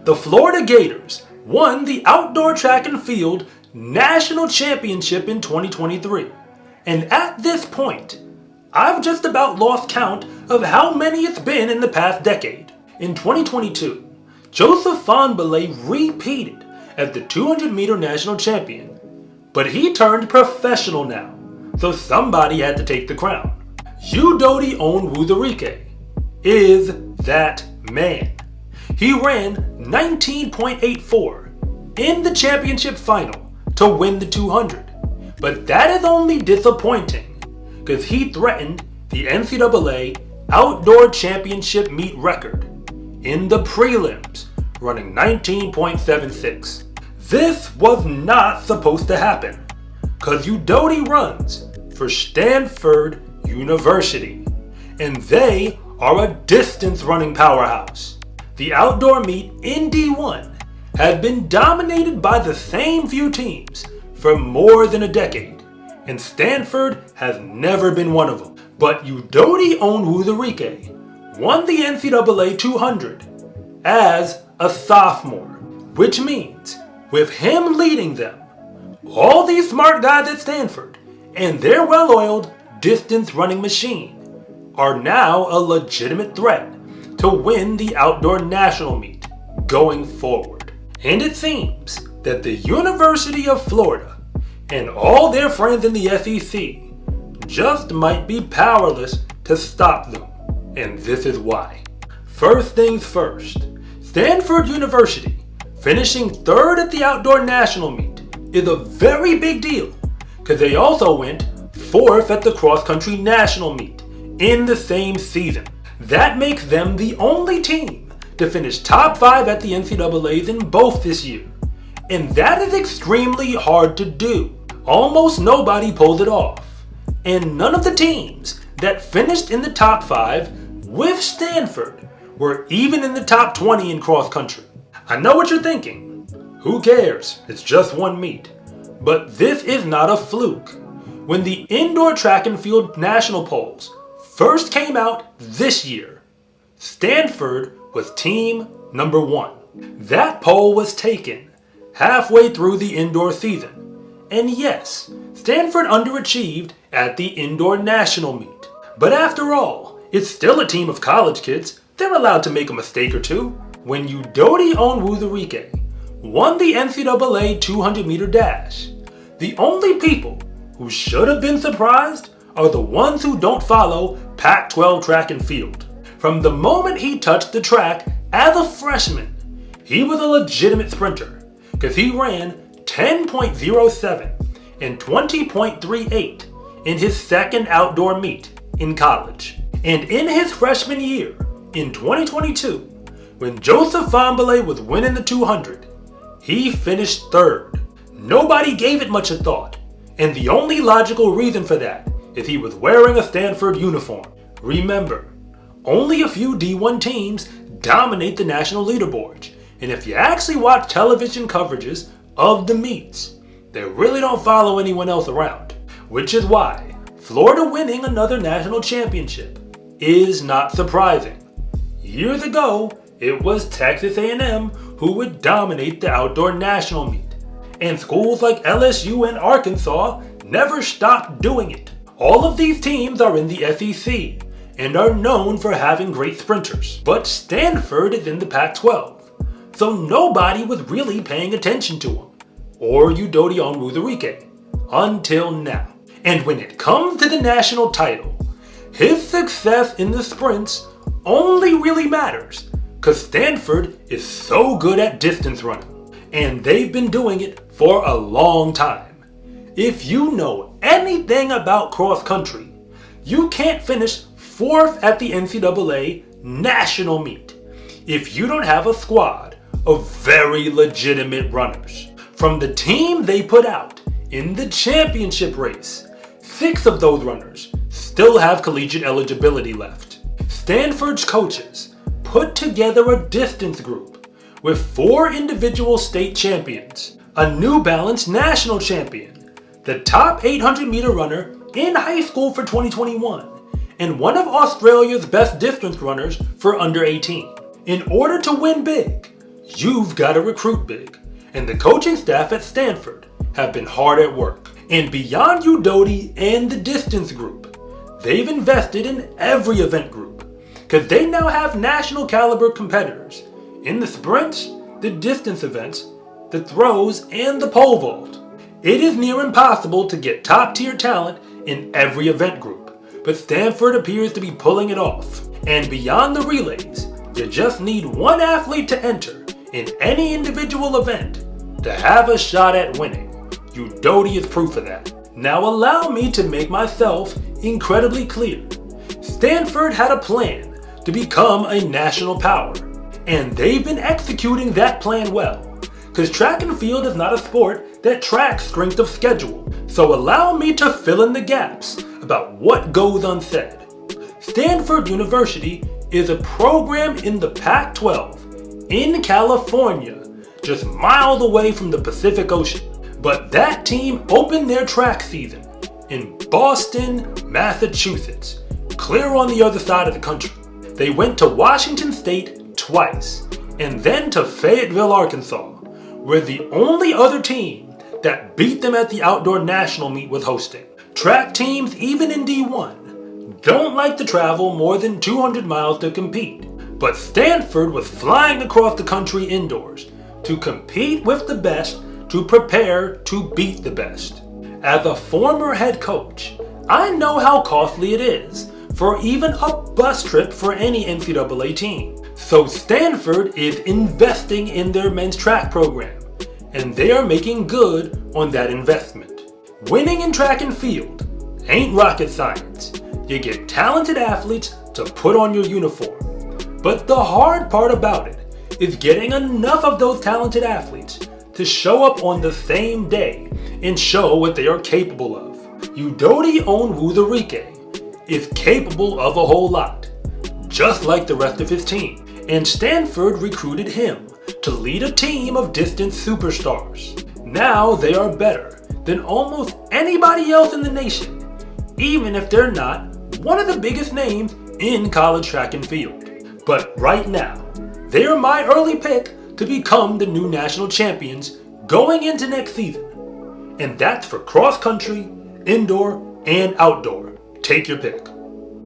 The Florida Gators won the Outdoor Track and Field National Championship in 2023. And at this point, I've just about lost count of how many it's been in the past decade. In 2022, Joseph Fahnbulleh repeated as the 200-meter national champion, but he turned professional now, so somebody had to take the crown. Udodi Onwuzurike is that man. He ran 19.84 in the championship final to win the 200, but that is only disappointing because he threatened the NCAA Outdoor Championship meet record in the prelims, running 19.76. This was not supposed to happen because Udodi runs for Stanford University, and they are a distance running powerhouse. The outdoor meet in D1 has been dominated by the same few teams for more than a decade, and Stanford has never been one of them. But Udodi Onwuzurike won the NCAA 200 as a sophomore, which means with him leading them, all these smart guys at Stanford and their well-oiled distance running machine are now a legitimate threat to win the outdoor national meet going forward. And it seems that the University of Florida and all their friends in the SEC just might be powerless to stop them. And this is why. First things first, Stanford University finishing third at the outdoor national meet is a very big deal because they also went fourth at the cross-country national meet in the same season. That makes them the only team to finish top 5 at the NCAAs in both this year. And that is extremely hard to do. Almost nobody pulled it off. And none of the teams that finished in the top 5 with Stanford were even in the top 20 in cross-country. I know what you're thinking. Who cares? It's just one meet. But this is not a fluke. When the indoor track and field national polls first came out this year, Stanford was team number 1. That poll was taken halfway through the indoor season. And yes, Stanford underachieved at the indoor national meet. But after all, it's still a team of college kids. They're allowed to make a mistake or two. When Udodi Onwuzurike won the NCAA 200-meter dash, the only people who should have been surprised are the ones who don't follow Pac-12 track and field. From the moment he touched the track as a freshman, he was a legitimate sprinter because he ran 10.07 and 20.38 in his second outdoor meet in college. And in his freshman year, in 2022, when Joseph Fahnbulleh was winning the 200, he finished third. Nobody gave it much a thought, and the only logical reason for that is he was wearing a Stanford uniform. Remember, only a few D1 teams dominate the national leaderboards, and if you actually watch television coverages of the meets, they really don't follow anyone else around, which is why Florida winning another national championship is not surprising. Years ago, it was Texas A&M who would dominate the outdoor national meet, and schools like LSU and Arkansas never stopped doing it. All of these teams are in the SEC and are known for having great sprinters, but Stanford is in the Pac-12, so nobody was really paying attention to him, or Udodi Onwuzurike, until now. And when it comes to the national title, his success in the sprints only really matters because Stanford is so good at distance running, and they've been doing it for a long time. If you know anything about cross country, you can't finish 4th at the NCAA national meet if you don't have a squad of very legitimate runners. From the team they put out in the championship race, 6 of those runners still have collegiate eligibility left. Stanford's coaches put together a distance group with 4 individual state champions, a New Balance national champion, the top 800-meter runner in high school for 2021, and one of Australia's best distance runners for under 18. In order to win big, you've got to recruit big, and the coaching staff at Stanford have been hard at work. And beyond Udodi and the distance group, they've invested in every event group, because they now have national caliber competitors in the sprints, the distance events, the throws, and the pole vault. It is near impossible to get top tier talent in every event group, but Stanford appears to be pulling it off. And beyond the relays, you just need one athlete to enter in any individual event to have a shot at winning. Udodi is proof of that. Now allow me to make myself incredibly clear. Stanford had a plan to become a national power, and they've been executing that plan well, because track and field is not a sport that tracks strength of schedule. So allow me to fill in the gaps about what goes unsaid. Stanford University is a program in the Pac-12 in California, just miles away from the Pacific Ocean. But that team opened their track season in Boston, Massachusetts, clear on the other side of the country. They went to Washington State twice, and then to Fayetteville, Arkansas, where the only other team that beat them at the outdoor national meet was hosting. Track teams, even in D1, don't like to travel more than 200 miles to compete. But Stanford was flying across the country indoors to compete with the best, to prepare to beat the best. As a former head coach, I know how costly it is for even a bus trip for any NCAA team. So Stanford is investing in their men's track program, and they are making good on that investment. Winning in track and field ain't rocket science. You get talented athletes to put on your uniform. But the hard part about it is getting enough of those talented athletes to show up on the same day and show what they are capable of. Udodi Onwuzurike is capable of a whole lot, just like the rest of his team, and Stanford recruited him to lead a team of distance superstars. Now they are better than almost anybody else in the nation, even if they're not one of the biggest names in college track and field. But right now, they are my early pick to become the new national champions going into next season. And that's for cross country, indoor, and outdoor. Take your pick.